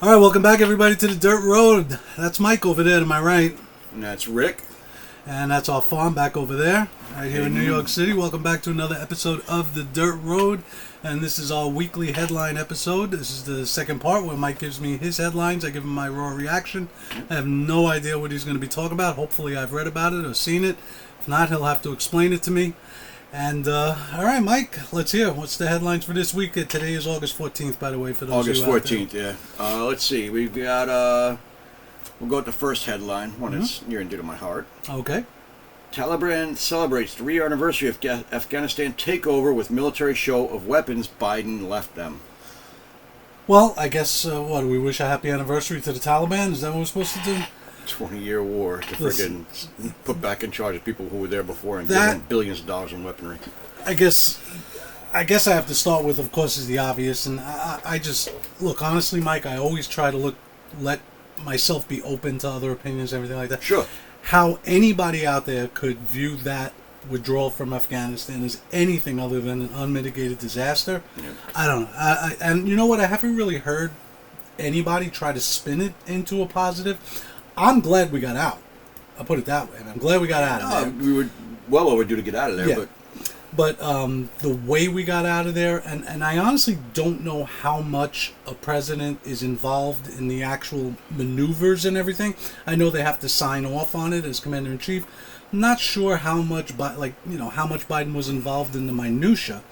All right, welcome back, everybody, to the Dirt Road. That's Mike over there to my right, And that's Rick. and that's our farm back over there, right here in New York City. Welcome back to another episode of the Dirt Road, and this is our weekly headline episode. This is the second part where Mike gives me his headlines. I give him my raw reaction. I have no idea what he's going to be talking about. Hopefully, I've read about it or seen it. If not, he'll have to explain it to me. And, all right, Mike, let's hear. What's the headlines for this week? Today is August 14th, by the way, for those August who out there. 14th, yeah. Let's see. We've got, we'll go with the first headline, one that's near and dear to my heart. Okay. Taliban celebrates 3-year anniversary of Afghanistan takeover with military show of weapons Biden left them. Well, I guess, what, do we wish a happy anniversary to the Taliban? Is that what we're supposed to do? 20-year war to friggin' put back in charge of people who were there before and give That- them billions of dollars in weaponry. I guess I have to start with, of course, is the obvious, and I just look honestly, Mike. I always try to let myself be open to other opinions, everything like that. Sure. How anybody out there could view that withdrawal from Afghanistan as anything other than an unmitigated disaster, Yeah. I don't know. And you know what? I haven't really heard anybody try to spin it into a positive. I'm glad we got out. I'll put it that way. I'm glad we got out of there. We were well overdue to get out of there, Yeah. But the way we got out of there, and I honestly don't know how much a president is involved in the actual maneuvers and everything. I know they have to sign off on it as commander-in-chief. I'm not sure how much, how much Biden was involved in the minutia,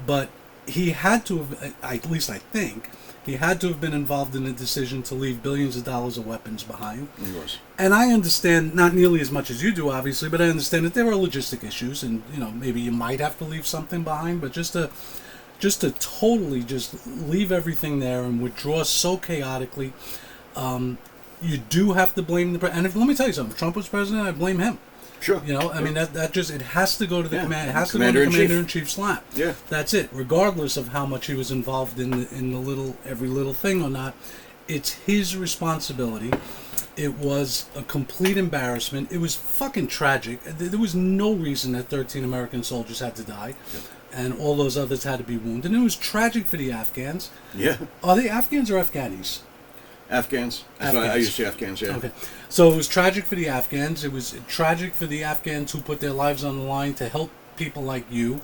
but he had to have, at least I think, he had to have been involved in the decision to leave billions of dollars of weapons behind. He was. And I understand, not nearly as much as you do, obviously, but I understand that there are logistic issues, and maybe you might have to leave something behind. But just to totally just leave everything there and withdraw so chaotically, you do have to blame the president. And let me tell you something: if Trump was president, I'd blame him. Sure. I mean that just it has to go to the command. It has to go to the Commander-in-Chief. commander-in-chief's lap. Yeah. That's it. Regardless of how much he was involved in the every little thing or not, it's his responsibility. It was a complete embarrassment. It was fucking tragic. There was no reason that 13 American soldiers had to die, and all those others had to be wounded. And it was tragic for the Afghans. Yeah. Are they Afghans or Afghanis? Afghans. That's why I used to say Afghans, yeah. Okay. So it was tragic for the Afghans. It was tragic for the Afghans who put their lives on the line to help people like you.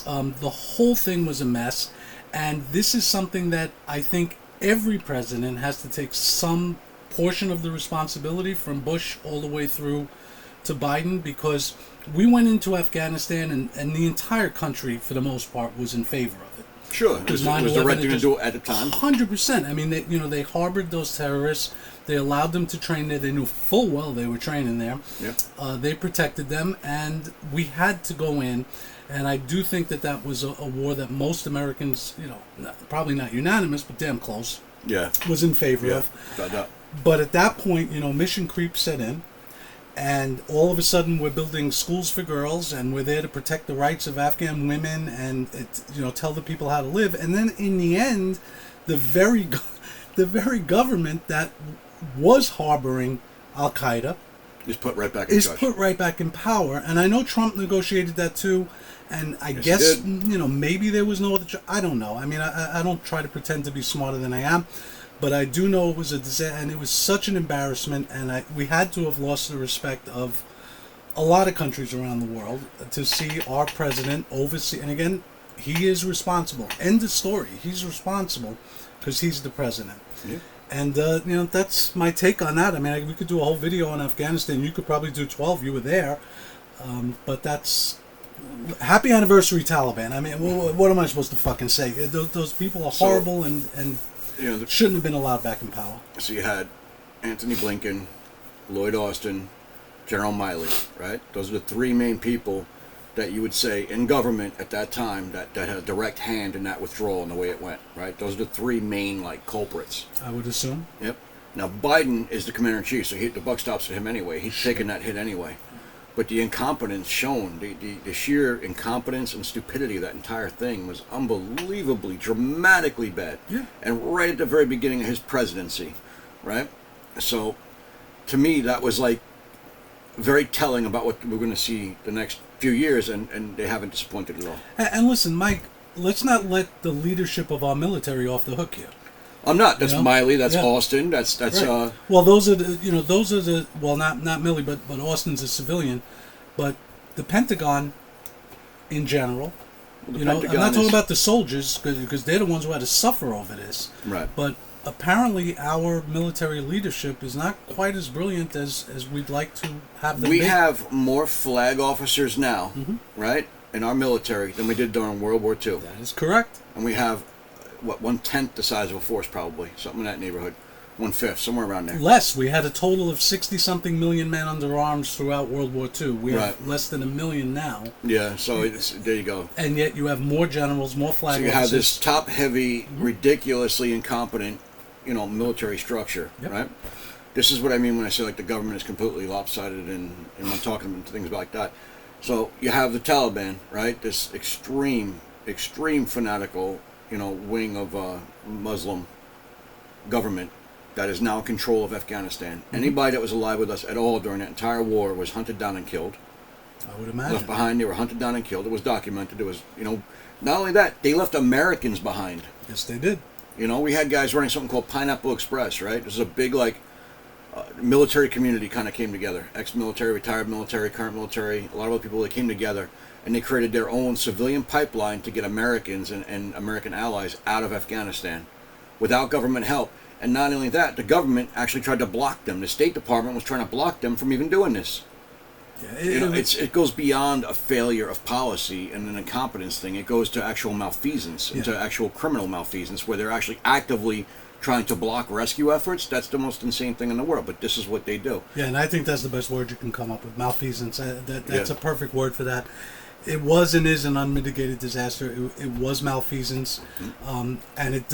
The whole thing was a mess. And this is something that I think every president has to take some portion of the responsibility, from Bush all the way through to Biden, because we went into Afghanistan and the entire country, for the most part, was in favor of it. Sure, it was the right thing to do at the time. 100%. I mean, they harbored those terrorists. They allowed them to train there. They knew full well they were training there. Yep. They protected them, and we had to go in. And I do think that was a war that most Americans, probably not unanimous, but damn close, Yeah. was in favor of. Got that. But at that point, mission creep set in. And all of a sudden, we're building schools for girls, and we're there to protect the rights of Afghan women, and tell the people how to live. And then, in the end, the very government that was harboring Al Qaeda Is put right back in charge. put right back in power. And I know Trump negotiated that too. And I Yes, guess he did. maybe there was no other. I don't know. I mean, I don't try to pretend to be smarter than I am. But I do know it was a disaster, and it was such an embarrassment, and we had to have lost the respect of a lot of countries around the world to see our president oversee. And again, he is responsible. End of story. He's responsible because he's the president. Yeah. And that's my take on that. I mean, we could do a whole video on Afghanistan. You could probably do 12. You were there, but that's. Happy anniversary, Taliban. I mean, what am I supposed to fucking say? Those people are horrible and shouldn't have been allowed back in power. So you had Anthony Blinken, Lloyd Austin, General Milley, right? Those are the three main people that you would say in government at that time that had a direct hand in that withdrawal and the way it went, right? Those are the three main culprits. I would assume. Yep. Now Biden is the commander-in-chief, so the buck stops at him anyway. He's taking that hit anyway. But the incompetence shown, the sheer incompetence and stupidity of that entire thing was unbelievably, dramatically bad. Yeah. And right at the very beginning of his presidency, right? So, to me, that was very telling about what we're going to see the next few years, and they haven't disappointed at all. And listen, Mike, let's not let the leadership of our military off the hook here. I'm not. That's You know? Miley. That's Yeah. Austin. That's Right. Well, those are the well, not Millie, but Austin's a civilian, but the Pentagon, in general, the I'm not Pentagon talking is- about the soldiers because they're the ones who had to suffer over this. Right. But apparently, our military leadership is not quite as brilliant as we'd like to have them We be. have more flag officers now, Mm-hmm. right, in our military than we did during World War II. That is correct. And we have, 1/10 the size of a force, probably. Something in that neighborhood. 1/5, somewhere around there. Less. We had a total of 60-something million men under arms throughout World War II. We have Right. less than 1 million now. Yeah, so there you go. And yet you have more generals, more flag So you officers. have this top-heavy, ridiculously incompetent, military structure, Yep. right? This is what I mean when I say, like, the government is completely lopsided, and I'm talking about things like that. So you have the Taliban, right? This extreme fanatical, wing of Muslim government that is now in control of Afghanistan. Mm-hmm. Anybody that was alive with us at all during that entire war was hunted down and killed. I would Left imagine. behind, they were hunted down and killed. It was documented. It was, not only that, they left Americans behind. Yes, they did. We had guys running something called Pineapple Express, right? This is a big, military community kind of came together. Ex-military, retired military, current military, a lot of other people that came together, and they created their own civilian pipeline to get Americans and American allies out of Afghanistan without government help. And not only that, the government actually tried to block them. The State Department was trying to block them from even doing this. Yeah, It goes beyond a failure of policy and an incompetence thing. It goes to actual malfeasance, into actual criminal malfeasance, where they're actually actively trying to block rescue efforts. That's the most insane thing in the world, but this is what they do. Yeah, and I think that's the best word you can come up with, malfeasance. That's Yeah. a perfect word for that. It was and is an unmitigated disaster. It was malfeasance, and it.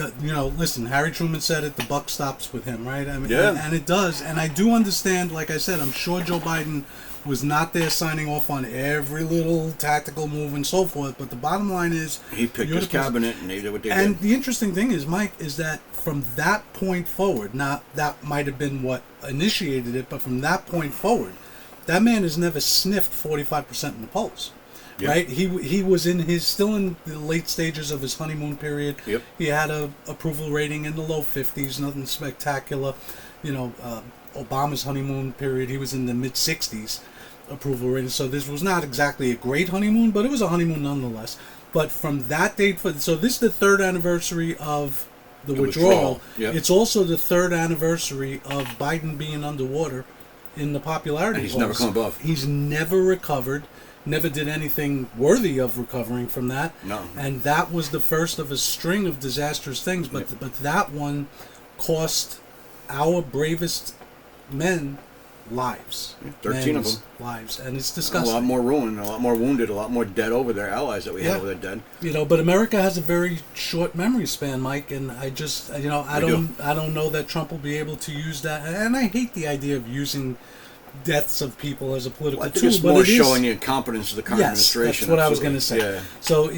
Listen, Harry Truman said it. The buck stops with him, right? I mean, Yeah. and it does. And I do understand. Like I said, I'm sure Joe Biden was not there signing off on every little tactical move and so forth. But the bottom line is, He picked you're his the president. cabinet, and they did what they And did. the interesting thing is, Mike, is that from that point forward, now that might have been what initiated it, but from that point forward, that man has never sniffed 45% in the polls. Yep. Right? He was still in the late stages of his honeymoon period. Yep. He had a approval rating in the low 50s, nothing spectacular. Obama's honeymoon period, he was in the mid 60s approval rating. So this was not exactly a great honeymoon, but it was a honeymoon nonetheless. But from that date so this is the third anniversary of the withdrawal. Yep. It's also the third anniversary of Biden being underwater in the popularity And he's polls. never come above. He's never recovered, never did anything worthy of recovering from that. No. And that was the first of a string of disastrous things. But Yep. but that one cost our bravest men lives. 13 of Men's them. lives. And it's A disgusting. lot more ruined, a lot more wounded, a lot more dead over their allies that we Yeah. have over there dead. But America has a very short memory span, Mike, and I just, I We don't know that Trump will be able to use that. And I hate the idea of using deaths of people as a political Well, I think tool, it's but more it is showing the incompetence of the current yes, administration. that's what I was going to absolutely. say. So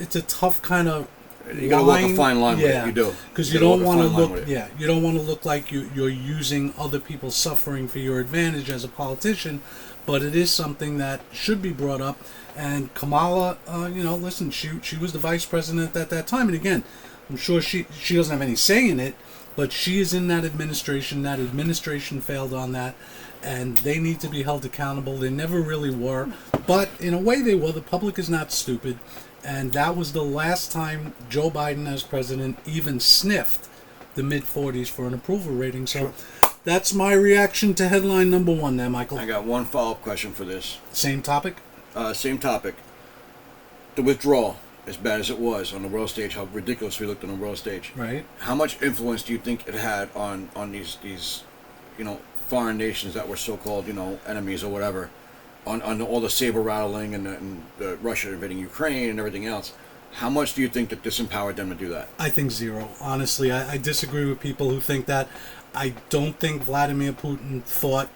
it's a tough kind of You got to walk a fine line with it. You do. because You you gotta don't walk a want to fine line look. with it. Yeah, you don't want to look like you're using other people's suffering for your advantage as a politician, but it is something that should be brought up. And Kamala, listen, she was the vice president at that time, and again, I'm sure she doesn't have any say in it, but she is in that administration. That administration failed on that, and they need to be held accountable. They never really were, but in a way they were. The public is not stupid. And that was the last time Joe Biden as president even sniffed the mid-40s for an approval rating. So that's my reaction to headline number one there, Michael. I got one follow-up question for this. Same topic? Same topic. The withdrawal, as bad as it was on the world stage, how ridiculous we looked on the world stage. Right. How much influence do you think it had on these foreign nations that were so-called enemies or whatever, on all the saber rattling and the Russia invading Ukraine and everything else? How much do you think that this empowered them to do that? I think zero. Honestly, I disagree with people who think that. I don't think Vladimir Putin thought,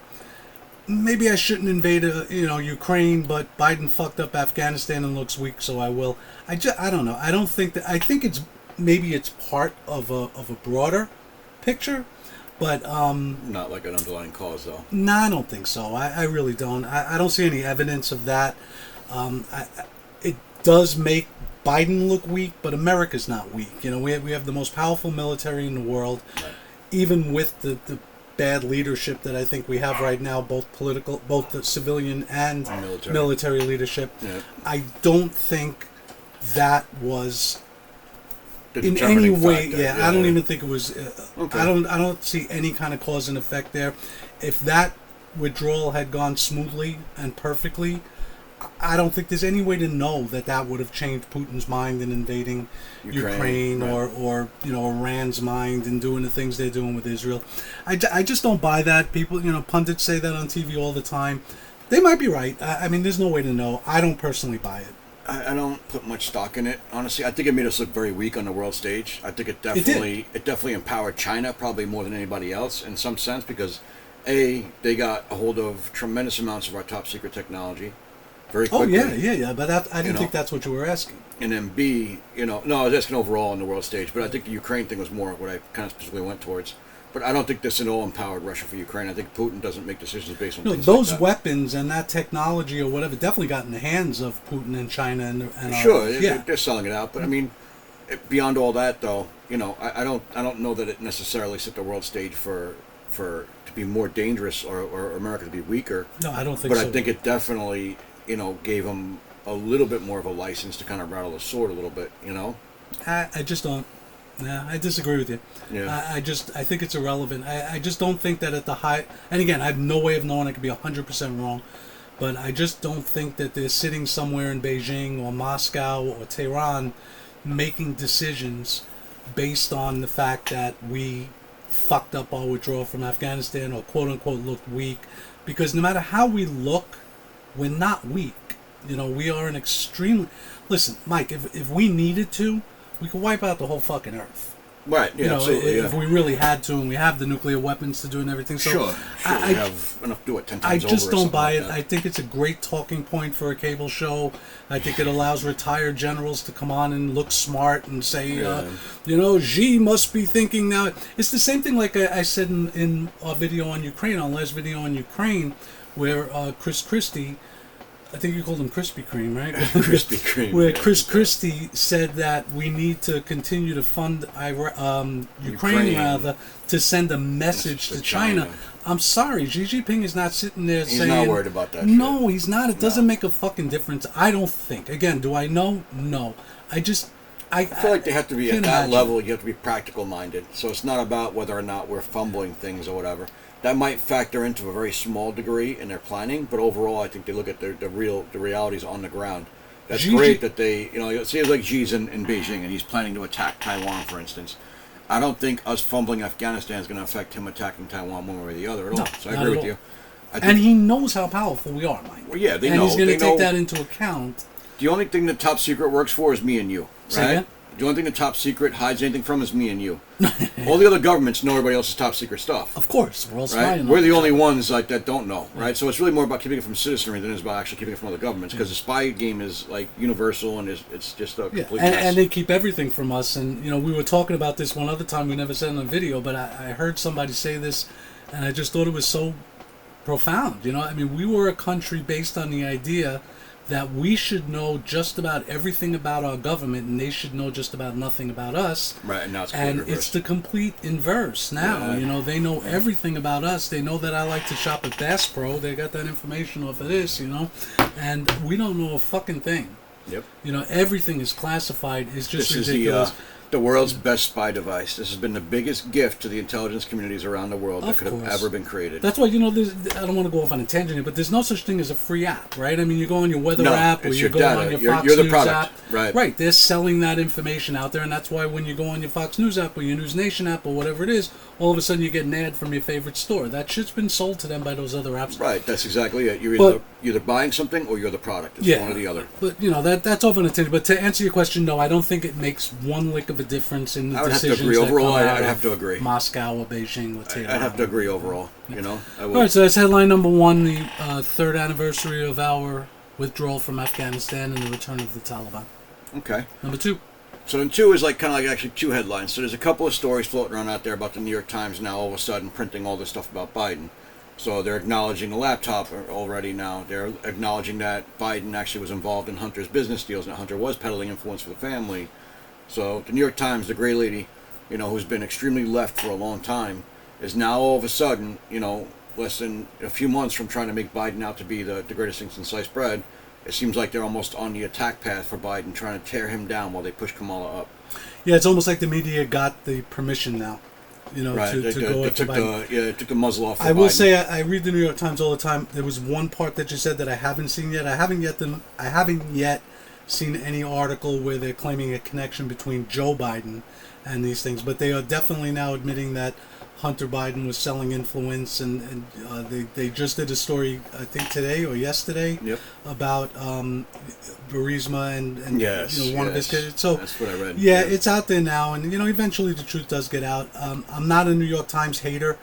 maybe I shouldn't invade Ukraine, but Biden fucked up Afghanistan and looks weak, so I will. I don't know. I don't think that. I think it's part of a broader picture, but Not like an underlying cause, though. no, I don't think so. I really don't. I don't see any evidence of that. does make Biden look weak, but America's not weak. You know, we have the most powerful military in the world, Right. even with the bad leadership that I think we have right now, both the civilian and military leadership. Yeah. I don't think that was The in any determining way. factor, Yeah, I don't even think it was. Okay. I don't see any kind of cause and effect there. If that withdrawal had gone smoothly and perfectly, I don't think there's any way to know that would have changed Putin's mind in invading Ukraine right. or Iran's mind in doing the things they're doing with Israel. I just don't buy that. People, pundits say that on TV all the time. They might be right. I mean, there's no way to know. I don't personally buy it. I don't put much stock in it, honestly. I think it made us look very weak on the world stage. I think it definitely empowered China probably more than anybody else in some sense because, A, they got a hold of tremendous amounts of our top secret technology very quickly. Oh, yeah. But I didn't think that's what you were asking. And then B, no, I was asking overall on the world stage, but I think the Ukraine thing was more what I kind of specifically went towards. But I don't think this at all empowered Russia for Ukraine. I think Putin doesn't make decisions based on things those like that. weapons and that technology or whatever definitely got in the hands of Putin and China and Sure, yeah. they're selling it out. But I mean, beyond all that, though, I don't know that it necessarily set the world stage for to be more dangerous or America to be weaker. No, I don't think so. But I think it definitely gave them a little bit more of a license to kind of rattle the sword a little bit. I just don't. Yeah, I disagree with you. Yeah. I think it's irrelevant. I just don't think that at the high. And again, I have no way of knowing. I could be 100% wrong, but I just don't think that they're sitting somewhere in Beijing or Moscow or Tehran making decisions based on the fact that we fucked up our withdrawal from Afghanistan or quote unquote looked weak. Because no matter how we look, we're not weak. We are an extremely. Listen, Mike, if we needed to, we could wipe out the whole fucking earth. Right, yeah, absolutely. If we really had to, and we have the nuclear weapons to do and everything. So sure. I have enough to do it 10 times I over. just don't buy it. Like I think it's a great talking point for a cable show. I think it allows retired generals to come on and look smart and say, Xi must be thinking now. It's the same thing like I said in our video on Ukraine, our last video on Ukraine, where Chris Christie, I think you called him Krispy Kreme, right? Krispy Kreme. Where Chris Christie said that we need to continue to fund Ukraine rather to send a message to China. I'm sorry, Xi Jinping is not sitting there saying... He's not worried about that No, shit. he's not. It doesn't make a fucking difference. I don't think. Again, do I know? No. I feel like they have to be at that level. You have to be practical minded. So it's not about whether or not we're fumbling things or whatever. That might factor into a very small degree in their planning, but overall, I think they look at the realities on the ground. That's great that they, it seems like Xi's in Beijing and he's planning to attack Taiwan, for instance. I don't think us fumbling Afghanistan is going to affect him attacking Taiwan one way or the other at all. So I agree with you. And he knows how powerful we are, Mike. Well, yeah, they know. And he's going to take that into account. The only thing that Top Secret works for is me and you, right? The only thing the Top Secret hides anything from is me and you. All the other governments know everybody else's top secret stuff. Of course, we're all spying. We're the only ones that don't know, right? So it's really more about keeping it from citizenry than it is about actually keeping it from other governments, because the spy game is like universal and it's just a complete mess. And they keep everything from us. And we were talking about this one other time. We never said it on video, but I heard somebody say this, and I just thought it was so profound. I mean, we were a country based on the idea that we should know just about everything about our government, and they should know just about nothing about us. Right, and now it's the complete inverse now. Yeah. They know everything about us. They know that I like to shop at Bass Pro. They got that information off of this, and we don't know a fucking thing. Yep. Everything is classified. It's just this ridiculous. Is the world's best spy device. This has been the biggest gift to the intelligence communities around the world that could have ever been created. That's why, I don't want to go off on a tangent here, but there's no such thing as a free app, right? I mean, you go on your weather app, or you go on your Fox News app. Right. Right. They're selling that information out there, and that's why when you go on your Fox News app or your News Nation app or whatever it is, all of a sudden you get an ad from your favorite store. That shit's been sold to them by those other apps. Right. That's exactly it. You're either buying something or you're the product. It's one or the other. But, that's off on a tangent. But to answer your question, no, I don't think it makes one lick of a difference in the decisions that overall, come out I'd have to agree. Moscow or Beijing or Tehran. I'd have to agree overall. I would. All right, so that's headline number one, the third anniversary of our withdrawal from Afghanistan and the return of the Taliban. Okay. Number two. So then two is actually two headlines. So there's a couple of stories floating around out there about the New York Times now all of a sudden printing all this stuff about Biden. So they're acknowledging the laptop already now. They're acknowledging that Biden actually was involved in Hunter's business deals, and that Hunter was peddling influence for the family. So the New York Times, the gray lady, who's been extremely left for a long time, is now all of a sudden, less than a few months from trying to make Biden out to be the greatest thing since sliced bread. It seems like they're almost on the attack path for Biden, trying to tear him down while they push Kamala up. Yeah, it's almost like the media got the permission now. Right. To go after Biden. It took the muzzle off. I will say I read the New York Times all the time. There was one part that you said that I haven't seen yet. I haven't yet seen any article where they're claiming a connection between Joe Biden and these things, but they are definitely now admitting that Hunter Biden was selling influence, and they just did a story, I think today or yesterday, about Burisma and one of his kids. So that's what I read. Yeah, it's out there now, and eventually the truth does get out. I'm not a New York Times hater,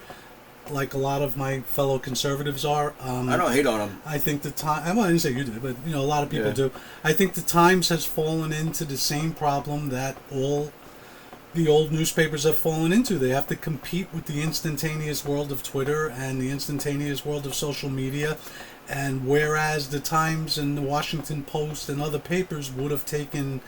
like a lot of my fellow conservatives are. I don't hate on them. I think the Times. Well, I didn't say you did, but a lot of people do. I think the Times has fallen into the same problem that all the old newspapers have fallen into. They have to compete with the instantaneous world of Twitter and the instantaneous world of social media. And whereas the Times and the Washington Post and other papers would have taken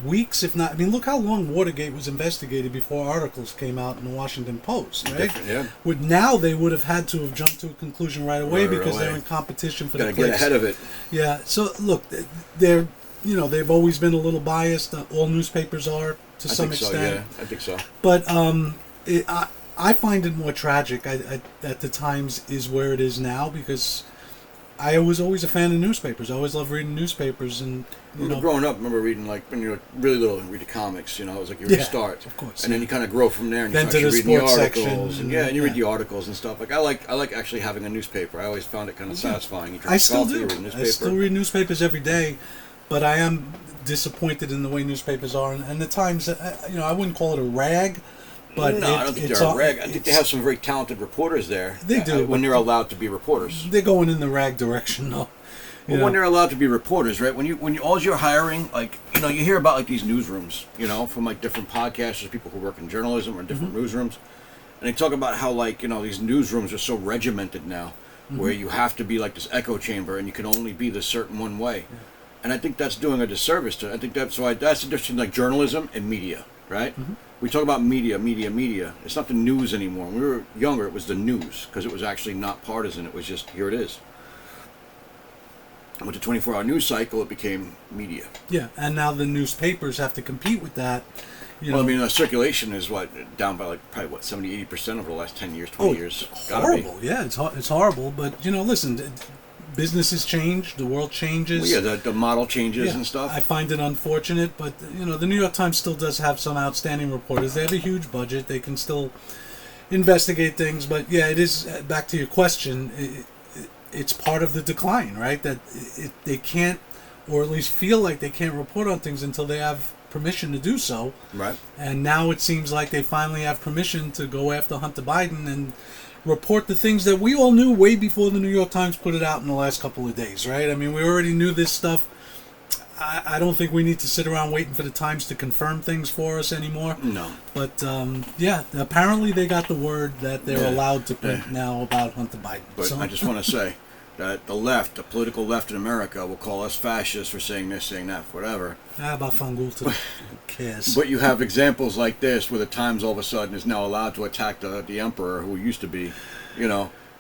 weeks, if not, look how long Watergate was investigated before articles came out in the Washington Post, right? Yeah. Now they would have had to have jumped to a conclusion right away because they're in competition for the clicks. Got to get ahead of it. Yeah. So look, they're they've always been a little biased. All newspapers are to some extent. I think so. But I find it more tragic that the Times is where it is now, because I was always a fan of newspapers. I always loved reading newspapers, and growing up, I remember reading, like, when you were really little and reading comics. It was like you start, of course, and then you kind of grow from there, and you start reading the articles, section, and you read the articles and stuff. Like I like actually having a newspaper. I always found it kind of satisfying. I still do. I still read newspapers every day, but I am disappointed in the way newspapers are, and the Times. I wouldn't call it a rag. But no, I don't think they're a rag. I think they have some very talented reporters there. They do. When they're allowed to be reporters. They're going in the rag direction, though. When they're allowed to be reporters, right? When all you're hiring, like, you hear about, like, these newsrooms, from, like, different podcasters, people who work in journalism or different newsrooms. And they talk about how, like, these newsrooms are so regimented now, where you have to be, like, this echo chamber, and you can only be this certain one way. Yeah. And I think that's doing a disservice to it. I think that's the difference between, like, journalism and media, right? We talk about media. It's not the news anymore. When we were younger, it was the news, because it was actually not partisan. It was just, here it is. And with the 24-hour news cycle, it became media. Yeah, and now the newspapers have to compete with that. Circulation is down by probably 70-80% over the last 10 years, 20 years. Horrible. Yeah, it's horrible. But listen, businesses change, the world changes. Well, yeah, the model changes and stuff. I find it unfortunate, but the New York Times still does have some outstanding reporters. They have a huge budget. They can still investigate things. But yeah, it is, back to your question, it's part of the decline, right? That they can't, or at least feel like they can't report on things until they have permission to do so. Right. And now it seems like they finally have permission to go after Hunter Biden and report the things that we all knew way before the New York Times put it out in the last couple of days, right? We already knew this stuff. I don't think we need to sit around waiting for the Times to confirm things for us anymore. No. But, apparently they got the word that they're allowed to print now about Hunter Biden. But I just want to say that the political left in America, will call us fascists for saying this, saying that, whatever. About Fangulta. Who cares? But you have examples like this where the Times all of a sudden is now allowed to attack the emperor, who used to be,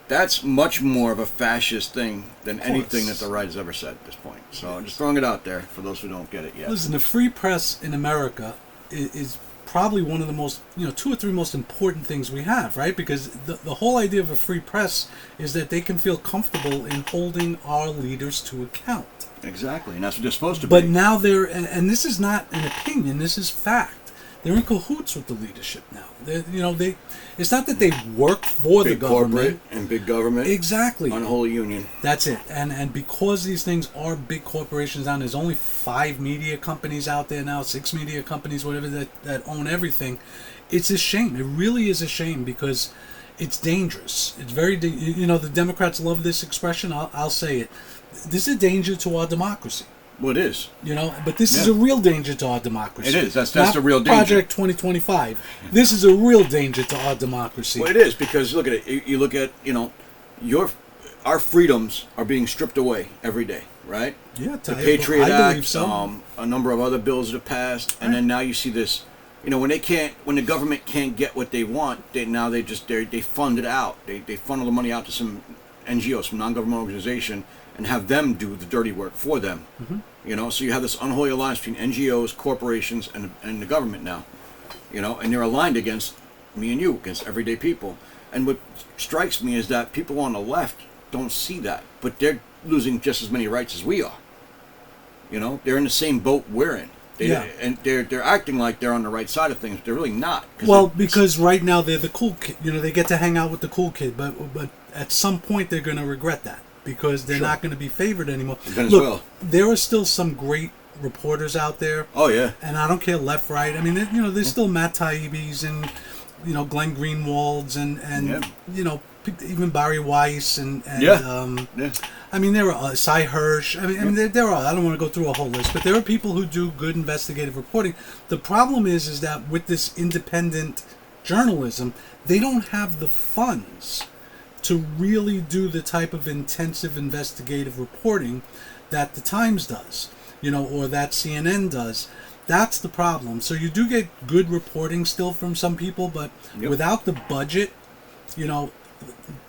That's much more of a fascist thing than anything that the right has ever said at this point. So I'm just throwing it out there for those who don't get it yet. Listen, the free press in America is probably one of the most, 2 or 3 most important things we have, right? Because the whole idea of a free press is that they can feel comfortable in holding our leaders to account. Exactly, and that's what they're supposed to be. But now they're, and this is not an opinion, this is fact. They're in cahoots with the leadership now. It's not that they work for the government. Big corporate and big government. Exactly. Unholy union. That's it. And because these things are big corporations now, there's only 5 media companies out there now, 6 media companies, whatever, that own everything. It's a shame. It really is a shame, because it's dangerous. It's very, the Democrats love this expression. I'll say it. This is a danger to our democracy. Well, it is. But this is a real danger to our democracy. It is. That's the real danger. Project 2025. This is a real danger to our democracy. Well, it is, because look at it. You look at, our freedoms are being stripped away every day, right? Yeah, The Patriot I believe Act, so. a number of other bills that have passed, and then now you see this. When the government can't get what they want, they fund it out. They funnel the money out to some NGOs, some non-government organization, and have them do the dirty work for them. So you have this unholy alliance between NGOs, corporations, and the government now. And they're aligned against me and you, against everyday people. And what strikes me is that people on the left don't see that, but they're losing just as many rights as we are. They're in the same boat we're in. And they're acting like they're on the right side of things, but they're really not. Well, because right now they're the cool kid. They get to hang out with the cool kid, but at some point they're going to regret that because they're not going to be favored anymore. Look, there are still some great reporters out there. Oh yeah. And I don't care left, right. I mean, there's still Matt Taibbi's and Glenn Greenwald's and even Barry Weiss and I mean, there are Cy Hirsch. I mean, there are. I don't want to go through a whole list, but there are people who do good investigative reporting. The problem is that with this independent journalism, they don't have the funds to really do the type of intensive investigative reporting that the Times does, or that CNN does. That's the problem. So you do get good reporting still from some people, but without the budget,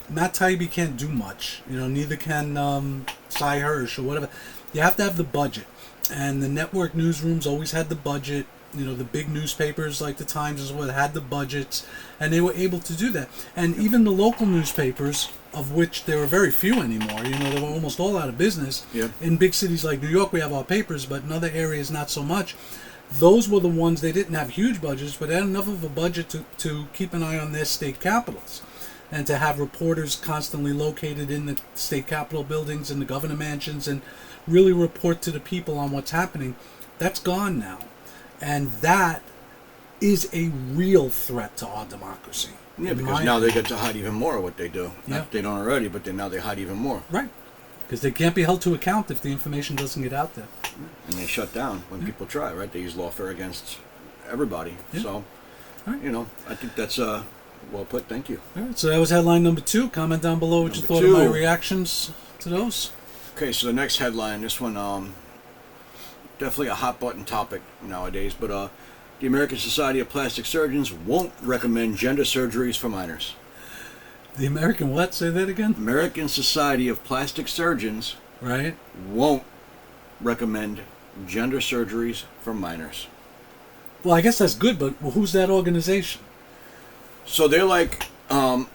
Matt Taibbi can't do much. Neither can Cy Hirsch or whatever. You have to have the budget. And the network newsrooms always had the budget. The big newspapers like the Times as well had the budgets. And they were able to do that. And even the local newspapers, of which there are very few anymore, they were almost all out of business. Yeah. In big cities like New York, we have our papers, but in other areas, not so much. Those were the ones, they didn't have huge budgets, but they had enough of a budget to keep an eye on their state capitals. And to have reporters constantly located in the state capitol buildings and the governor mansions and really report to the people on what's happening. That's gone now. And that is a real threat to our democracy. Yeah, because now they get to hide even more of what they do. Yeah. Not, they don't already, but now they hide even more. Right. Because they can't be held to account if the information doesn't get out there. And they shut down when people try, right? They use lawfare against everybody. Yeah. So, I think that's... well put, thank you. All right, so that was headline number 2. Comment down below what you thought of my reactions to those. Okay, so the next headline, this one, definitely a hot button topic nowadays, but the American Society of Plastic Surgeons won't recommend gender surgeries for minors. The American what? Say that again? American Society of Plastic Surgeons won't recommend gender surgeries for minors. Well, I guess that's good, but who's that organization? So they're like, you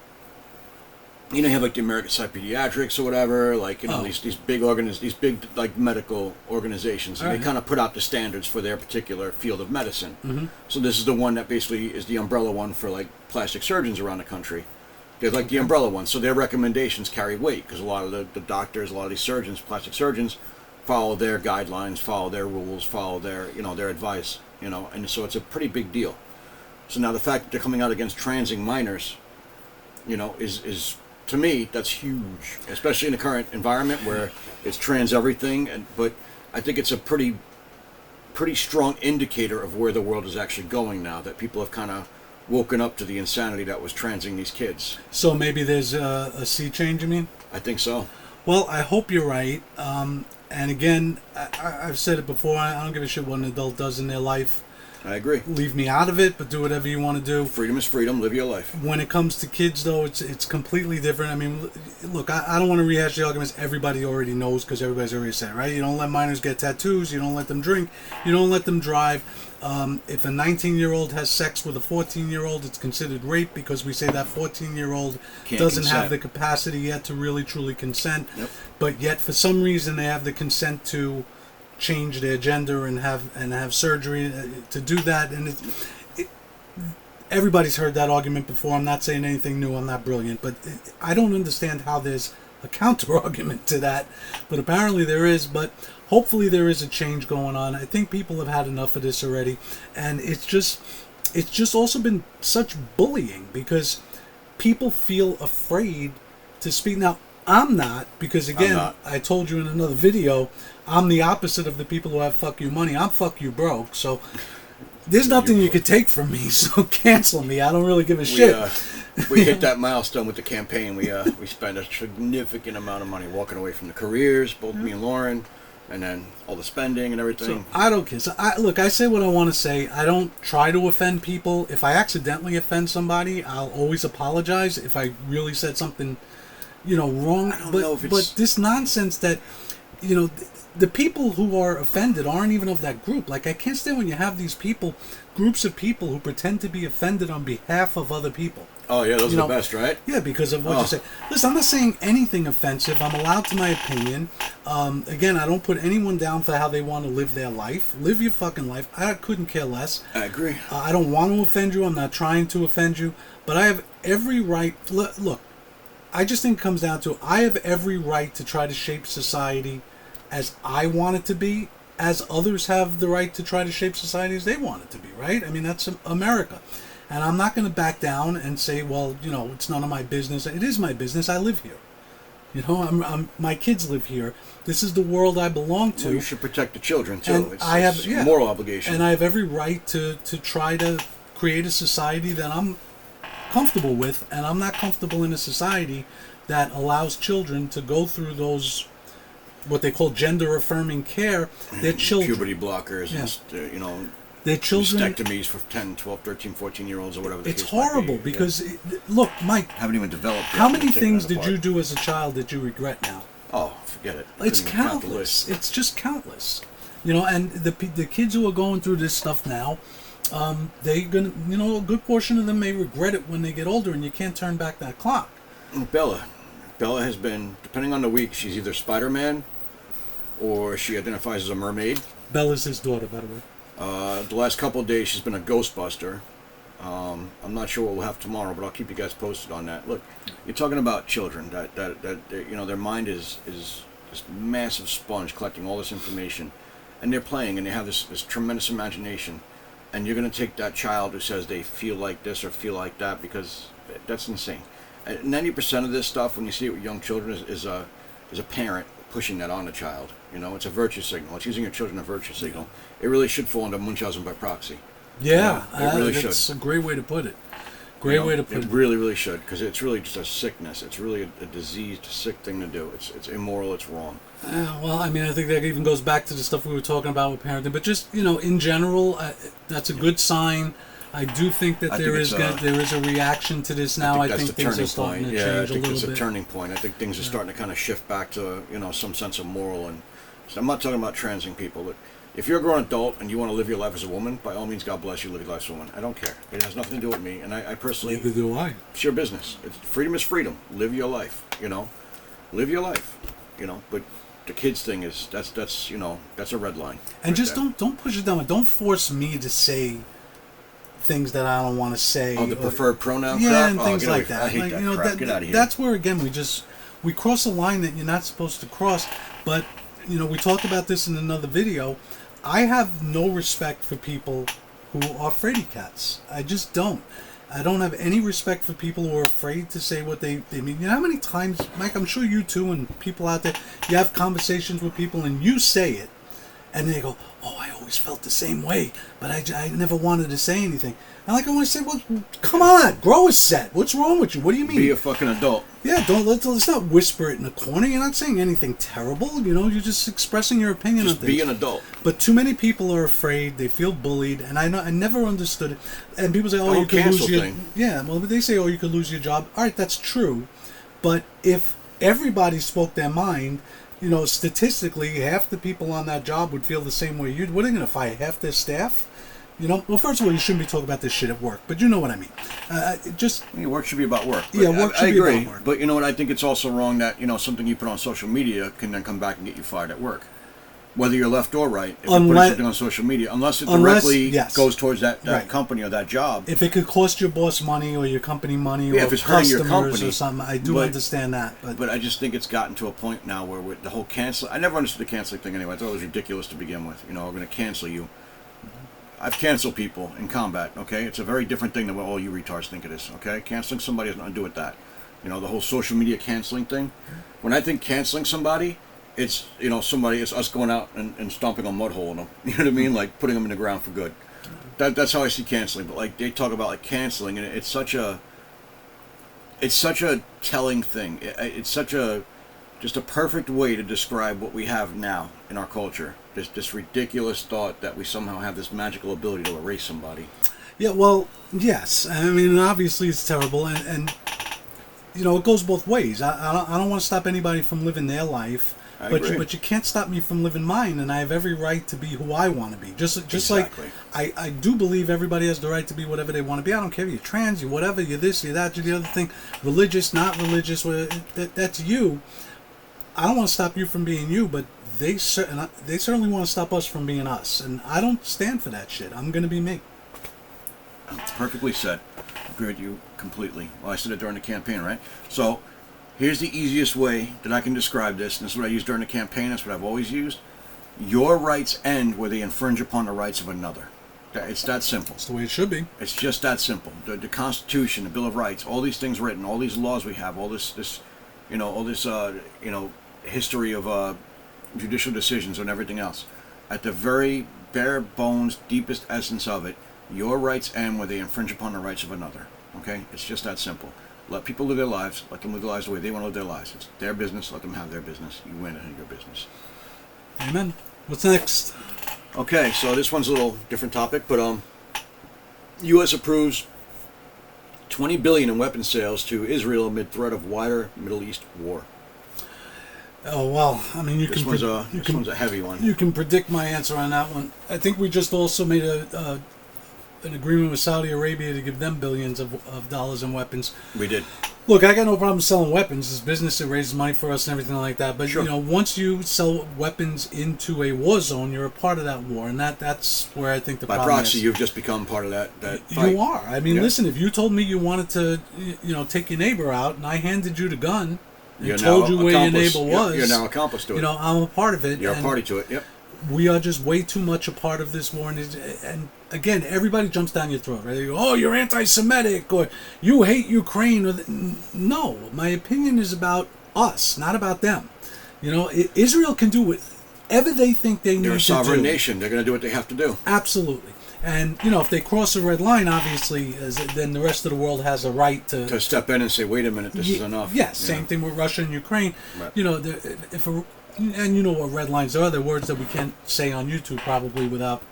have like the American Society of Pediatrics or whatever, like these big like medical organizations, and they kind of put out the standards for their particular field of medicine. Mm-hmm. So this is the one that basically is the umbrella one for like plastic surgeons around the country. They're like the umbrella one, so their recommendations carry weight because a lot of the doctors, a lot of these surgeons, plastic surgeons, follow their guidelines, follow their rules, follow their their advice, and so it's a pretty big deal. So now the fact that they're coming out against transing minors, is to me, that's huge, especially in the current environment where it's trans everything. But I think it's a pretty strong indicator of where the world is actually going now, that people have kind of woken up to the insanity that was transing these kids. So maybe there's a sea change, you mean? I think so. Well, I hope you're right. And again, I've said it before, I don't give a shit what an adult does in their life. I agree. Leave me out of it, but do whatever you want to do. Freedom is freedom. Live your life. When it comes to kids, though, it's completely different. I mean, look, I don't want to rehash the arguments everybody already knows because everybody's already said, right? You don't let minors get tattoos. You don't let them drink. You don't let them drive. If a 19-year-old has sex with a 14-year-old, it's considered rape because we say that 14-year-old doesn't have the capacity yet to really, truly consent. Yep. But yet, for some reason, they have the consent to change their gender and have surgery to do that, and everybody's heard that argument before. I'm not saying anything new. I'm not brilliant, but I don't understand how there's a counter argument to that. But apparently there is. But hopefully there is a change going on. I think people have had enough of this already, and it's just also been such bullying because people feel afraid to speak. Now, I'm not, because again, I told you in another video, I'm the opposite of the people who have fuck you money. I'm fuck you broke. So there's nothing you could take from me. So cancel me. I don't really give a shit. we hit that milestone with the campaign. We spent a significant amount of money walking away from the careers, both me and Lauren, and then all the spending and everything. So I don't care. So I say what I want to say. I don't try to offend people. If I accidentally offend somebody, I'll always apologize if I really said something, wrong. I don't know if it's... But this nonsense that, the people who are offended aren't even of that group. Like, I can't stand when you have these groups of people who pretend to be offended on behalf of other people. Oh, yeah, those are the best, right? Yeah, because of what you say. Listen, I'm not saying anything offensive. I'm allowed to my opinion. Again, I don't put anyone down for how they want to live their life. Live your fucking life. I couldn't care less. I agree. I don't want to offend you. I'm not trying to offend you. But I have every right... Look, I just think it comes down to I have every right to try to shape society as I want it to be, as others have the right to try to shape society as they want it to be, right? I mean, that's America. And I'm not going to back down and say, well, it's none of my business. It is my business. I live here. My kids live here. This is the world I belong to. Well, you should protect the children, too. And it's a moral obligation. And I have every right to try to create a society that I'm comfortable with, and I'm not comfortable in a society that allows children to go through those, what they call gender-affirming care. Their children. Puberty blockers, and, their children. Mastectomies for 10, 12, 13, 14-year-olds or whatever the It's case might horrible be. because, look, Mike. Haven't even developed yet. How many things did you do as a child that you regret now? Oh, forget it. It's countless. It's just countless. And the kids who are going through this stuff now, they're gonna, a good portion of them may regret it when they get older, and you can't turn back that clock. Bella has been, depending on the week, she's either Spider-Man or she identifies as a mermaid. Bella's his daughter, by the way. The last couple of days, she's been a Ghostbuster. I'm not sure what we'll have tomorrow, but I'll keep you guys posted on that. Look, you're talking about children that their mind is this massive sponge collecting all this information, and they're playing, and they have this tremendous imagination, and you're going to take that child who says they feel like this or feel like that, because that's insane. 90% of this stuff, when you see it with young children, is a parent pushing that on the child. It's a virtue signal. It's using your children a virtue signal. It really should fall into Munchausen by proxy. Yeah, it really should. That's a great way to put it. Great way to put it. It really, really should, because it's really just a sickness. It's really a diseased, sick thing to do. It's immoral. It's wrong. Well, I mean, I think that even goes back to the stuff we were talking about with parenting. But just in general, that's a good sign. I do think that there is a reaction to this now. I think things are starting to change a little bit. I think it's a turning point. I think things are starting to kind of shift back to some sense of moral. And so I'm not talking about transing people, but if you're a grown adult and you want to live your life as a woman, by all means, God bless you, live your life as a woman. I don't care. It has nothing to do with me. And I personally... Neither do I. It's your business. Freedom is freedom. Live your life, Live your life, But the kids thing is, that's a red line. And just don't push it down. Don't force me to say things that I don't want to say. Oh, the preferred pronoun crap? crap? And things like that. I hate that crap. Get out of here. That's where, again, we cross a line that you're not supposed to cross. But, we talked about this in another video. I have no respect for people who are fraidy cats. I just don't. I don't have any respect for people who are afraid to say what they mean. You know how many times, Mike, I'm sure you too, and people out there, you have conversations with people and you say it, and they go, oh, I always felt the same way, but I never wanted to say anything. And I want to say, well, come on, grow a set. What's wrong with you? What do you mean? Be a fucking adult. Yeah, let's not whisper it in a corner. You're not saying anything terrible. You're just expressing your opinion on things. Just be an adult. But too many people are afraid. They feel bullied, and I never understood it. And people say, oh, you could lose your... thing. Yeah, well, they say, oh, you could lose your job. All right, that's true. But if everybody spoke their mind, statistically, half the people on that job would feel the same way you. What are they going to fire half their staff? Well, first of all, you shouldn't be talking about this shit at work, but you know what I mean. Work should be about work. Yeah, work should be about work. But you know what? I think it's also wrong that something you put on social media can then come back and get you fired at work, whether you're left or right. If you put something on social media, unless it directly goes towards that company or that job. If it could cost your boss money or your company money or if it's hurting your customers company, or something, I do understand that. But I just think it's gotten to a point now where with the whole cancel. I never understood the canceling thing anyway. I thought it was ridiculous to begin with. We're going to cancel you. I've canceled people in combat, okay? It's a very different thing than what all you retards think it is, okay? Canceling somebody has nothing to do with that. The whole social media canceling thing. When I think canceling somebody, it's, it's us going out and stomping a mud hole in them. You know what I mean? Like putting them in the ground for good. That's how I see canceling. But they talk about canceling, and it's such a it's such a telling thing. It's such a just a perfect way to describe what we have now in our culture. This ridiculous thought that we somehow have this magical ability to erase somebody. Yeah, well, yes. I mean, obviously it's terrible, and you know, it goes both ways. I don't want to stop anybody from living their life, but you can't stop me from living mine, and I have every right to be who I want to be. Just Exactly. like I do believe everybody has the right to be whatever they want to be. I don't care if you're trans, you're whatever, you're this, you're that, you're the other thing, religious, not religious. That's you. I don't want to stop you from being you, but they certainly want to stop us from being us, and I don't stand for that shit. I'm going to be me. Perfectly said. Agree with you completely. Well, I said it during the campaign, right? So, here's the easiest way that I can describe this, and this is what I used during the campaign. That's what I've always used. Your rights end where they infringe upon the rights of another. It's that simple. It's the way it should be. It's just that simple. The Constitution, the Bill of Rights, all these things written, all these laws we have, all this history of judicial decisions and everything else. At the very bare bones, deepest essence of it, your rights end where they infringe upon the rights of another. Okay? It's just that simple. Let people live their lives. Let them live their lives the way they want to live their lives. It's their business. Let them have their business. You win it in your business. Amen. What's next? Okay, so this one's a little different topic, but U.S. approves $20 billion in weapons sales to Israel amid threat of wider Middle East war. Oh, well, I mean, This one's a heavy one. You can predict my answer on that one. I think we just also made an agreement with Saudi Arabia to give them billions of dollars in weapons. We did. Look, I got no problem selling weapons. It's business. It raises money for us and everything like that. But, Sure. you know, once you sell weapons into a war zone, you're a part of that war. And that's where I think the problem is. By proxy, you've just become part of that fight. You are. I mean, listen, if you told me you wanted to, take your neighbor out, and I handed you the gun and told you where your neighbor was. You're now accomplice to it. I'm a part of it. You're a party to it, yep. We are just way too much a part of this war. And again, everybody jumps down your throat, right? They go, oh, you're anti-Semitic, or you hate Ukraine. No, my opinion is about us, not about them. Israel can do whatever they think they need to do. They're a sovereign nation. They're going to do what they have to do. Absolutely. And, if they cross a red line, obviously, then the rest of the world has a right to step in and say, wait a minute, this is enough. Yes, same thing with Russia and Ukraine. Right. And you know what red lines are. They're words that we can't say on YouTube probably without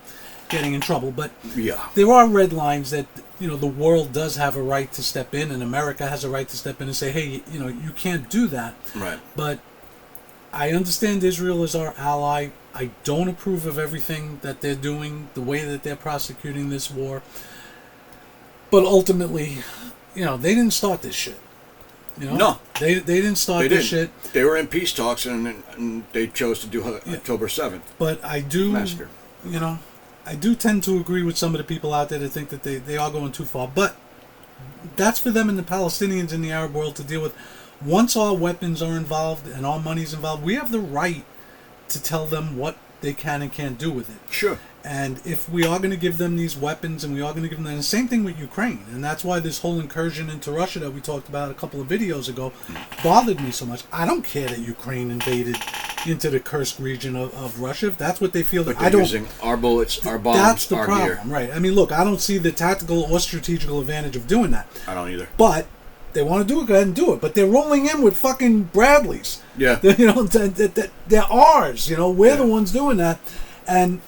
getting in trouble. But there are red lines that, the world does have a right to step in, and America has a right to step in and say, hey, you can't do that. Right. But I understand Israel is our ally. I don't approve of everything that they're doing, the way that they're prosecuting this war. But ultimately, they didn't start this shit. No. They didn't start this shit. They were in peace talks, and they chose to do October 7th. But I do, massacre. I do tend to agree with some of the people out there that think that they are going too far. But that's for them and the Palestinians in the Arab world to deal with. Once our weapons are involved and our money's involved, we have the right to tell them what they can and can't do with it. Sure. And if we are going to give them these weapons, and we are going to give them the same thing with Ukraine, and that's why this whole incursion into Russia that we talked about a couple of videos ago bothered me so much. I don't care that Ukraine invaded into the cursed region of Russia. If that's what they feel, but they're using our bullets, our bombs, that's the our problem, gear. right? I mean, look, I don't see the tactical or strategical advantage of doing that. I don't either. But they want to do it, go ahead and do it. But they're rolling in with fucking Bradleys. Yeah. They're ours. We're the ones doing that. And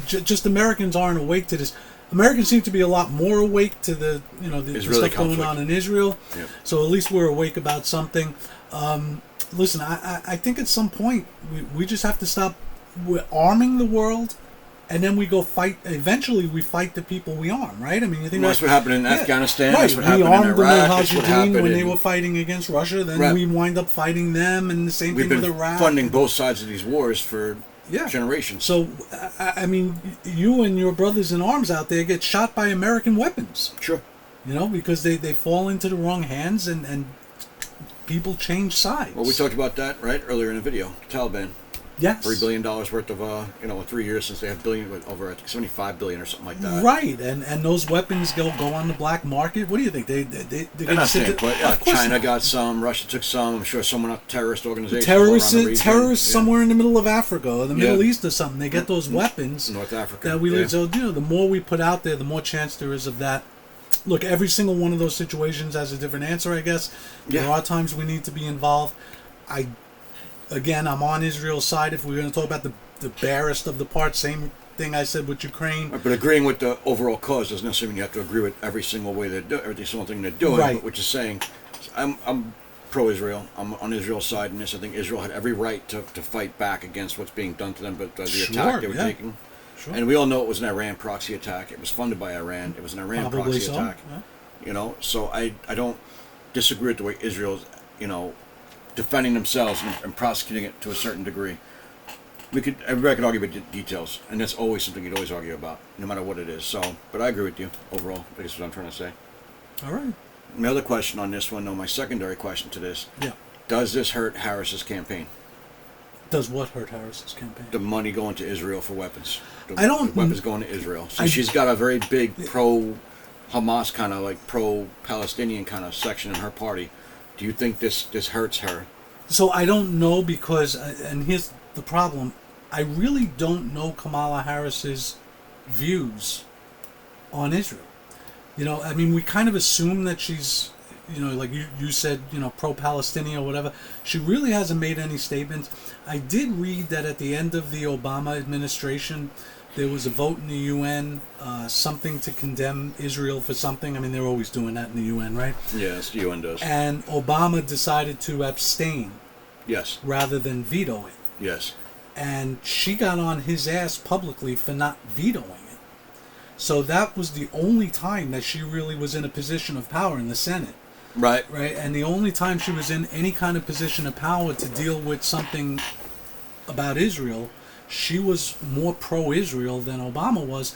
just Americans aren't awake to this. Americans seem to be a lot more awake to the stuff going on in Israel. Yeah. So at least we're awake about something. Listen, I think at some point we just have to stop. We're arming the world. And then we go fight. Eventually, we fight the people we arm, right? I mean, you think that's what happened in Afghanistan. Right. That's what happened in Iraq. That's what happened when they were fighting against Russia. Then we wind up fighting them, and the same thing with Iraq. We've been funding both sides of these wars for generations. So, I mean, you and your brothers in arms out there get shot by American weapons. Sure. Because they fall into the wrong hands, and people change sides. Well, we talked about that earlier in the video. Taliban. Yes. $3 billion worth of, 3 years since they have over, I think, $75 billion or something like that. Right, and those weapons go on the black market. What do you think? They're not safe, but China got some, Russia took some. I'm sure someone, terrorist organizations. Terrorists somewhere in the middle of Africa or the Middle East or something. They get those weapons. North Africa. That we so the more we put out there, the more chance there is of that. look, every single one of those situations has a different answer, I guess. Yeah. There are times we need to be involved. I'm on Israel's side. If we're going to talk about the barest of the parts, same thing I said with Ukraine. But agreeing with the overall cause doesn't necessarily mean you have to agree with every single way they do every single thing they're doing. Right. But what you're saying, I'm pro-Israel. I'm on Israel's side in this. I think Israel had every right to fight back against what's being done to them, but the attack they were taking. Sure. And we all know it was an Iran proxy attack. It was funded by Iran. It was an Iran Probably proxy so. attack. Yeah. So I don't disagree with the way Israel's, defending themselves and prosecuting it to a certain degree. Everybody could argue about details, and that's always something you'd always argue about, no matter what it is. So, but I agree with you overall. I guess what I'm trying to say. All right. My other question on this one, though, my secondary question to this: Yeah. Does this hurt Harris's campaign? Does what hurt Harris's campaign? The money going to Israel for weapons. The weapons going to Israel. So she's got a very big pro-Hamas kind of like pro-Palestinian kind of section in her party. Do you think this hurts her? So I don't know because, and here's the problem, I really don't know Kamala Harris's views on Israel. We kind of assume that she's, like you said, pro-Palestinian or whatever. She really hasn't made any statements. I did read that at the end of the Obama administration, there was a vote in the UN, something to condemn Israel for something. I mean, they're always doing that in the UN, right? Yes, the UN does. And Obama decided to abstain. Yes. Rather than veto it. Yes. And she got on his ass publicly for not vetoing it. So that was the only time that she really was in a position of power in the Senate. Right. Right. And the only time she was in any kind of position of power to deal with something about Israel, she was more pro-Israel than Obama was.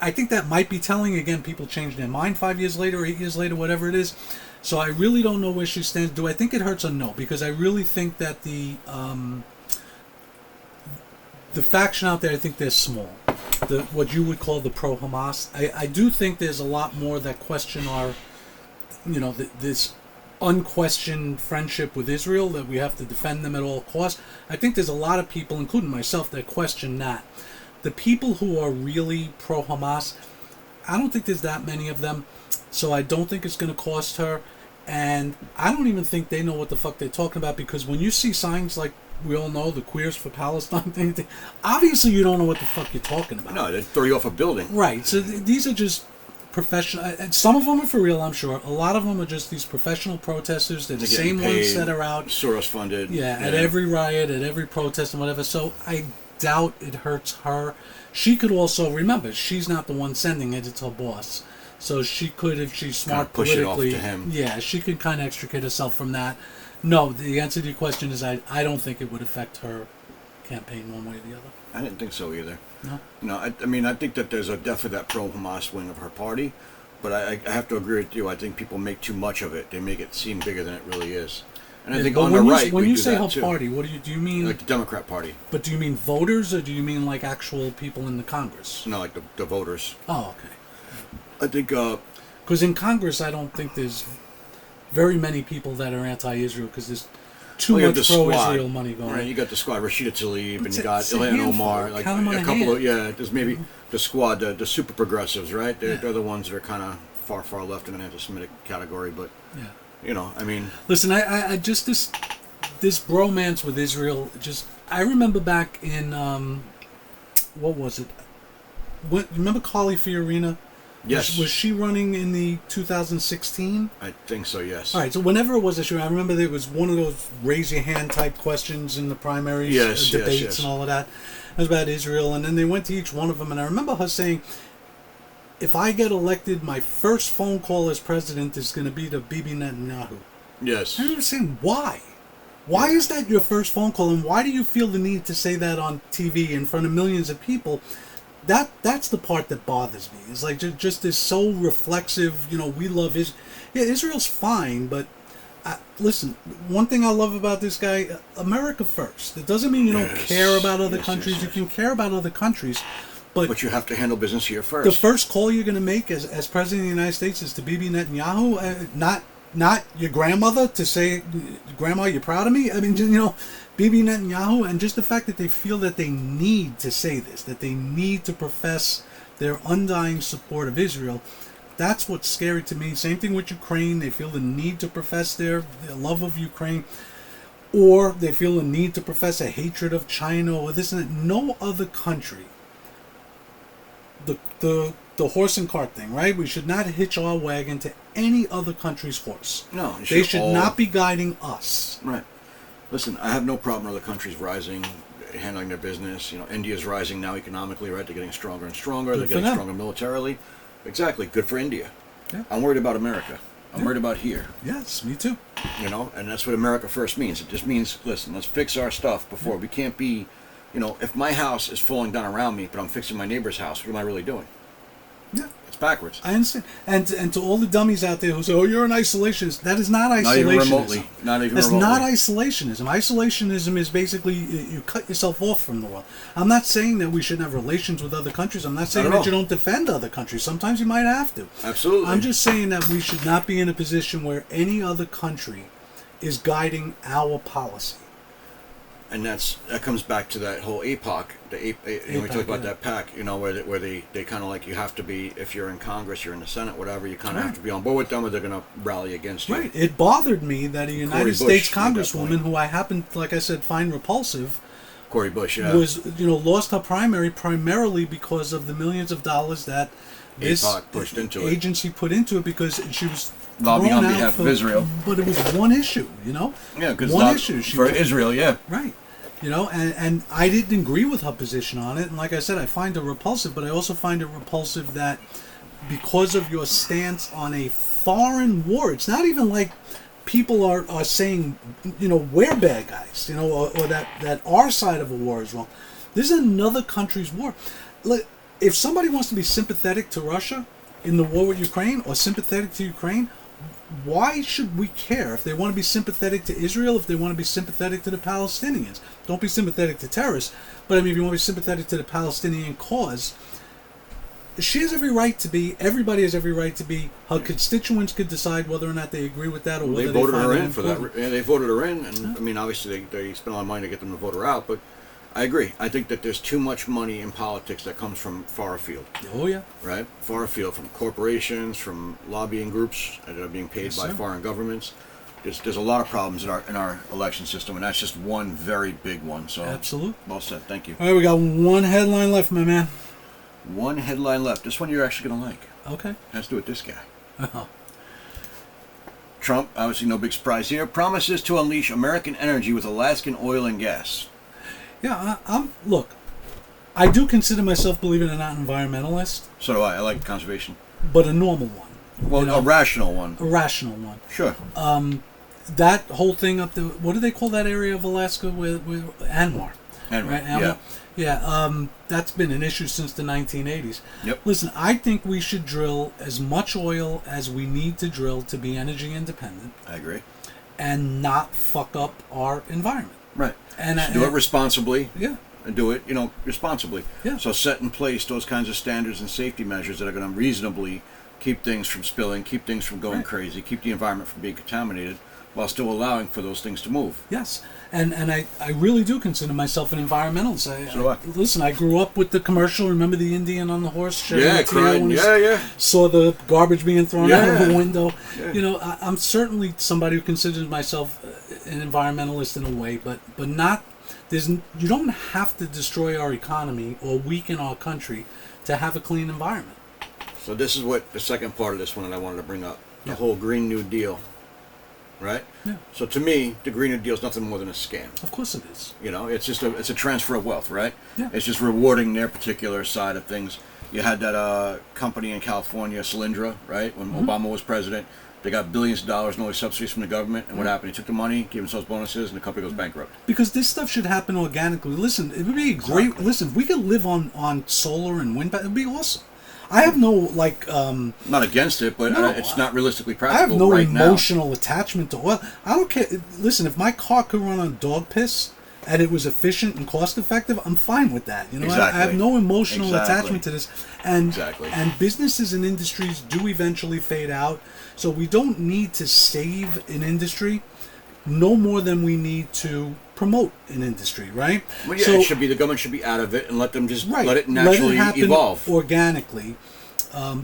I think that might be telling. Again, people change their mind 5 years later, 8 years later, whatever it is. So I really don't know where she stands. Do I think it hurts or no? Because I really think that the faction out there, I think they're small. What you would call the pro-Hamas. I do think there's a lot more that question our, this unquestioned friendship with Israel, that we have to defend them at all costs. I think there's a lot of people, including myself, that question that. The people who are really pro-Hamas, I don't think there's that many of them. So I don't think it's going to cost her. And I don't even think they know what the fuck they're talking about, because when you see signs like we all know, the Queers for Palestine thing, obviously you don't know what the fuck you're talking about. No, they'd throw you off a building. Right. So these are just professional. And some of them are for real, I'm sure. A lot of them are just these professional protesters. They're the same ones that are out. Soros funded. Yeah, at every riot, at every protest and whatever. So I doubt it hurts her. She could also, remember, she's not the one sending it, it's her boss. So she could, if she's smart politically, it off to him. Yeah, she could kind of extricate herself from that. No, the answer to your question is I don't think it would affect her campaign one way or the other. I didn't think so either. No? I think that there's definitely that pro-Hamas wing of her party, but I have to agree with you. I think people make too much of it. They make it seem bigger than it really is. And I think on the right, when you say her too. party, what do you mean? Like the Democrat Party. But do you mean voters, or do you mean like actual people in the Congress? No, like the voters. Oh, okay. I think... Because in Congress, I don't think there's very many people that are anti-Israel, because there's too much pro-Israel money going on. Right, you got the squad, Rashida Tlaib, and you got Ilhan Omar. Like a couple of, there's maybe the squad, the super progressives, right? They're the ones that are kind of far left in an anti-Semitic category, but... Yeah. Listen, I just this bromance with Israel. I remember back in what was it? Remember Carly Fiorina? Yes. Was she running in the 2016? I think so. Yes. All right. So whenever it was issue, I remember there was one of those raise your hand type questions in the primaries, debates, and all of that. It was about Israel, and then they went to each one of them, and I remember her saying, if I get elected, my first phone call as president is going to be to Bibi Netanyahu. Yes. I remember saying, why? Why is that your first phone call, and why do you feel the need to say that on TV in front of millions of people? That's the part that bothers me. It's like just this so reflexive, we love Israel. Yeah, Israel's fine, but listen, one thing I love about this guy, America first. It doesn't mean you don't care about other countries. You can care about other countries. But you have to handle business here first. The first call you're going to make as president of the United States is to Bibi Netanyahu, not your grandmother, to say, Grandma, you're proud of me? I mean, Bibi Netanyahu, and just the fact that they feel that they need to say this, that they need to profess their undying support of Israel, That's what's scary to me. Same thing with Ukraine. They feel the need to profess their love of Ukraine, or they feel the need to profess a hatred of China or this and that. No other country. The horse and cart thing, right? We should not hitch our wagon to any other country's horse. No, they should not be guiding us. Right. Listen, I have no problem with other countries rising, handling their business. You know, India's rising now economically, right? They're getting stronger and stronger. Good They're for getting them. stronger militarily. Exactly. Good for India. Yeah. I'm worried about America. I'm worried about here. Yes, me too. You know, and that's what America first means. It just means, listen, let's fix our stuff before we can't be, you know, if my house is falling down around me, but I'm fixing my neighbor's house, what am I really doing? Yeah. It's backwards. I understand. And to all the dummies out there who say, "Oh, you're an isolationist," that is not isolationism. Not even remotely. That's not isolationism. Isolationism is basically you cut yourself off from the world. I'm not saying that we shouldn't have relations with other countries. I'm not saying that you don't defend other countries. Sometimes you might have to. Absolutely. I'm just saying that we should not be in a position where any other country is guiding our policy. And that comes back to that whole APOC. We talked about that pack, you know, where they kind of like, you have to be, if you're in Congress, you're in the Senate, whatever, you kind of have to be on board with them or they're going to rally against you. Right. It bothered me that a United States Congresswoman, who I happened, like I said, find repulsive, Cori Bush, yeah, was, lost her primary primarily because of the millions of dollars that this APOC pushed into agency put into it, because she was lobbying on thrown out behalf of Israel. But it was one issue, Yeah, because one issue for Israel, yeah. Right. And I didn't agree with her position on it. And like I said, I find it repulsive, but I also find it repulsive that because of your stance on a foreign war, it's not even like people are saying, we're bad guys, or that our side of a war is wrong. This is another country's war. If somebody wants to be sympathetic to Russia in the war with Ukraine or sympathetic to Ukraine, why should we care? If they want to be sympathetic to Israel, if they want to be sympathetic to the Palestinians, don't be sympathetic to terrorists. But if you want to be sympathetic to the Palestinian cause, she has every right to be. Everybody has every right to be. Her constituents could decide whether or not they agree with that, or whether they voted her in for that. Yeah, they voted her in, and I mean, obviously they spent a lot of money to get them to vote her out. But I agree. I think that there's too much money in politics that comes from far afield. Oh, yeah. Right? Far afield, from corporations, from lobbying groups that are being paid by foreign governments. There's a lot of problems in our election system, and that's just one very big one. So absolutely. Well said. Thank you. All right, we got one headline left, my man. One headline left. This one you're actually going to like. Okay. Has to do with this guy. Oh. Trump, obviously no big surprise here, promises to unleash American energy with Alaskan oil and gas. Yeah, look, I do consider myself, believe it or not, an environmentalist. So do I. I like conservation. But a normal one. Well, a rational one. A rational one. Sure. That whole thing up there, what do they call that area of Alaska with Anwar? Anwar, right? yeah. Yeah, that's been an issue since the 1980s. Yep. Listen, I think we should drill as much oil as we need to drill to be energy independent. I agree. And not fuck up our environment. Right. And do it responsibly. Yeah. And do it, responsibly. Yeah. So set in place those kinds of standards and safety measures that are going to reasonably keep things from spilling, keep things from going crazy, keep the environment from being contaminated, while still allowing for those things to move. Yes. And I really do consider myself an environmentalist. So do I. Listen, I grew up with the commercial. Remember the Indian on the horse? Crying. Yeah. Saw the garbage being thrown out of the window. Yeah. I'm certainly somebody who considers myself an environmentalist in a way, but not. You don't have to destroy our economy or weaken our country to have a clean environment. So this is what the second part of this one that I wanted to bring up. The whole Green New Deal. Right? Yeah. So to me, the Green New Deal is nothing more than a scam. Of course it is. It's just it's a transfer of wealth, right? Yeah. It's just rewarding their particular side of things. You had that company in California, Solyndra, right? When Obama was president, they got billions of dollars in all these subsidies from the government, and what happened? He took the money, gave themselves bonuses, and the company goes bankrupt. Because this stuff should happen organically. Listen, it would be great. Listen, if we could live on solar and wind, it would be awesome. I have no not against it, but it's not realistically practical. I have no right emotional attachment to oil. I don't care. Listen, if my car could run on dog piss and it was efficient and cost effective, I'm fine with that. Exactly. I have no emotional attachment to this. And businesses and industries do eventually fade out. So we don't need to save an industry no more than we need to promote an industry, right? Well, yeah, the government should be out of it and let them just let it naturally let it happen evolve organically.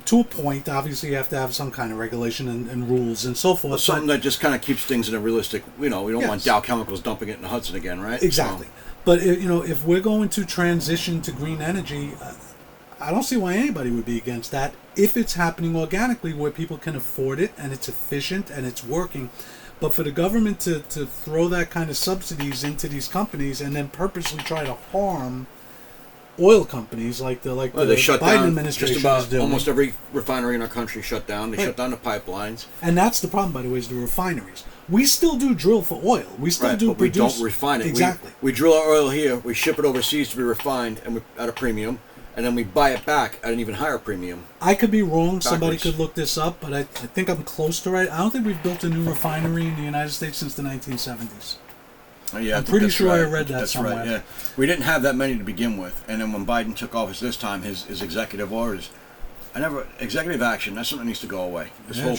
To a point. Obviously, you have to have some kind of regulation and rules and so forth. Well, something that just kind of keeps things in a realistic. We don't Yes. want Dow Chemicals dumping it in the Hudson again, right? Exactly. But if we're going to transition to green energy, I don't see why anybody would be against that if it's happening organically where people can afford it and it's efficient and it's working. But for the government to throw that kind of subsidies into these companies and then purposely try to harm oil companies like the they shut Biden down administration just about is doing. almost every refinery in our country shut down. They Right. shut down the pipelines. And that's the problem, by the way, is the refineries. We still do drill for oil. We still do but we produce. don't refine it. Exactly. We drill our oil here, we ship it overseas to be refined and at a premium, and then we buy it back at an even higher premium. I could be wrong. Somebody Backwards. could look this up, but I think I'm close to right. I don't think we've built a new refinery in the United States since the 1970s. Oh, yeah, I'm I think pretty that's sure I right. read that That's somewhere. right, yeah. We didn't have that many to begin with, and then when Biden took office this time, his executive orders, executive action, that's something that needs to go away. This Yeah, whole it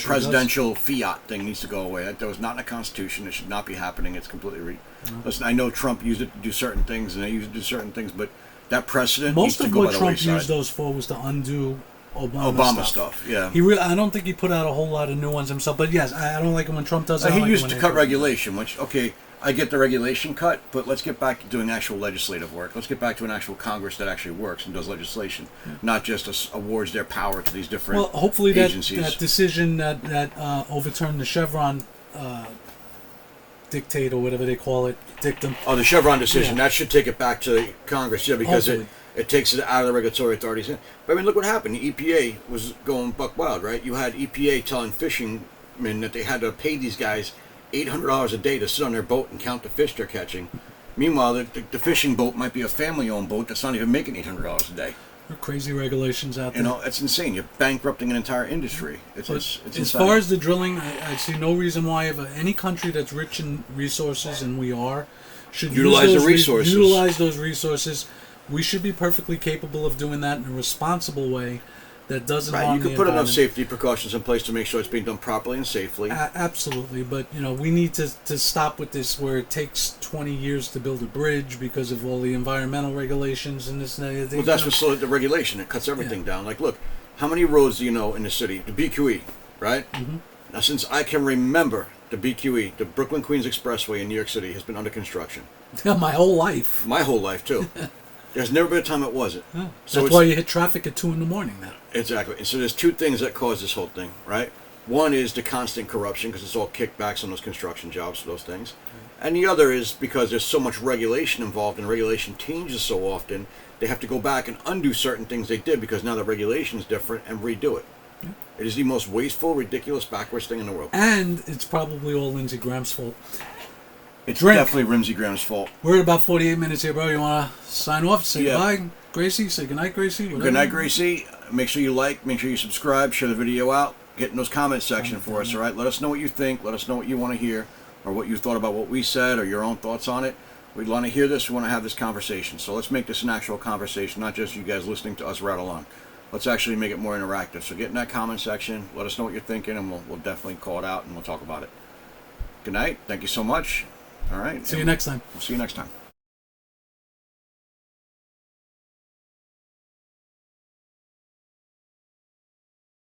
sure fiat thing needs to go away. That was not in the Constitution. It should not be happening. It's completely Listen, I know Trump used it to do certain things, and they used it to do certain things, but that precedent needs Most to of go what by the Trump wayside. used those for was to undo Obama stuff, yeah. I don't think he put out a whole lot of new ones himself. But yes, I don't like it when Trump does it. He used to cut regulation, which, okay, I get the regulation cut, but let's get back to doing actual legislative work. Let's get back to an actual Congress that actually works and does legislation, not just awards their power to these different hopefully agencies. that decision that overturned the Chevron dictate or whatever they call it, dictum. Oh, the Chevron decision, Yeah. that should take it back to Congress, because Hopefully. it takes it out of the regulatory authorities. But I mean, look what happened. The EPA was going buck wild, right? You had EPA telling fishermen that they had to pay these guys $800 a day to sit on their boat and count the fish they're catching. Meanwhile, the fishing boat might be a family-owned boat that's not even making $800 a day. There are crazy regulations out there. It's insane. You're bankrupting an entire industry. It's As insane. far as the drilling, I see no reason why any country that's rich in resources, and we are, should Utilize use the those resources. utilize those resources. We should be perfectly capable of doing that in a responsible way that doesn't Right, harm you the can put enough environment. safety precautions in place to make sure it's being done properly and safely. Absolutely, but we need to stop with this where it takes 20 years to build a bridge because of all the environmental regulations and this and that. Well, that's what's the regulation. It cuts everything down. Like, look, how many roads do you know in the city? The BQE, right? Mm-hmm. Now, since I can remember, the BQE, the Brooklyn Queens Expressway in New York City, has been under construction. my whole life. My whole life, too. There's never been a time it wasn't. Yeah. So That's why you hit traffic at 2 a.m. now. Exactly. And so there's two things that cause this whole thing, right? One is the constant corruption, because it's all kickbacks on those construction jobs for those things. And the other is because there's so much regulation involved, and regulation changes so often, they have to go back and undo certain things they did because now the regulation is different and redo it. Yeah. It is the most wasteful, ridiculous, backwards thing in the world. And it's probably all Lindsey Graham's fault. It's definitely Lindsey Graham's fault. We're at about 48 minutes here, bro. You want to sign off? Say Yeah. goodbye, Gracie? Say goodnight, Gracie? Whatever. Good night, Gracie. Make sure you like, make sure you subscribe, share the video out, get in those comment section for us, all right? Let us know what you think. Let us know what you want to hear or what you thought about what we said or your own thoughts on it. We want to hear this. We want to have this conversation. So let's make this an actual conversation, not just you guys listening to us rattle on. Let's actually make it more interactive. So get in that comment section. Let us know what you're thinking, and we'll definitely call it out, and we'll talk about it. Good night. Thank you so much. All right. See you next time. We'll see you next time.